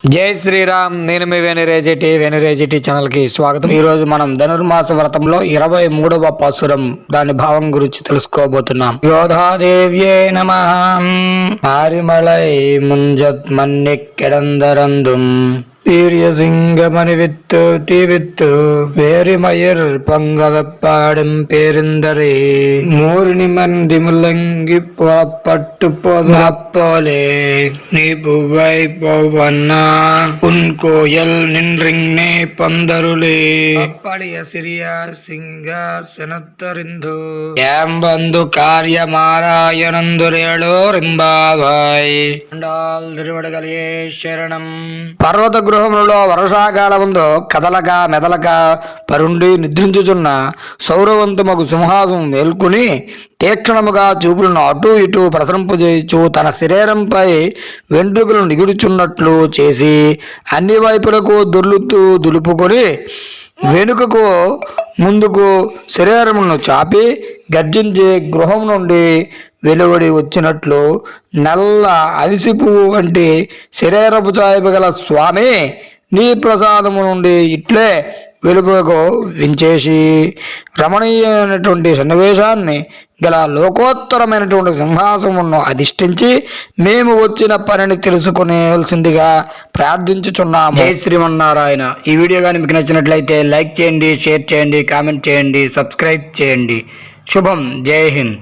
జై శ్రీరామ్. నేను మీ వేణురేజిటి ఛానల్ కి స్వాగతం. ఈ రోజు మనం ధనుర్మాస వ్రతంలో 23వ పాసురం దాని భావం గురించి తెలుసుకోబోతున్నాం. యోధాదేవ్యే నమః. ఆరిమళై ముంజత్ మన్నిక్కెడందరందుం வீரியசிங்கமணி வித்து தீவித்து வேரிமயிர் பங்க வெப்பாடும் பேருந்தரே மூரினி மண்டி முள்ளங்கி புறப்பட்டு போதுப்போலே நீ புவை போவண்ணா உன் கோயில் நின்றிங்கே பந்தருளே அப்படிய சிறிய சிங்காசனத்தறிந்து ஏம்பந்து కార్యమారాయనందురేళో రింబావాయ్ తిరువడగలే శరణం. పర్వత గృహములలో వర్షాకాలముందు కదలక మెదలక పరుండి నిద్రించుచున్న సౌరవంతమగు సింహాసనం మేల్కొని తీక్షణముగా చూపులను అటు ఇటు ప్రసరింపజేయచ్చు తన శరీరంపై వెంట్రుకలు నిగుడుచున్నట్లు చేసి అన్ని వైపులకు దులుపుకొని వెనుకకు ముందుకు శరీరమును చాపి గర్జించి గృహం నుండి వెలువడి వచ్చినట్లు నల్ల అవిసి పువ్వు వంటి శరీరపు చాయపు గల స్వామి నీ ప్రసాదము నుండి ఇట్లే వెలుపుకు వించేసి రమణీయమైనటువంటి సన్నివేశాన్ని గల లోకోత్తరమైనటువంటి సింహాసనమును అధిష్ఠించి మేము వచ్చిన పనిని తెలుసుకునేవలసిందిగా ప్రార్థించుచున్నాము. జై శ్రీమన్నారాయణ. ఈ వీడియో కానీ మీకు నచ్చినట్లయితే లైక్ చేయండి, షేర్ చేయండి, కామెంట్ చేయండి, సబ్స్క్రైబ్ చేయండి. శుభం. జై హింద్.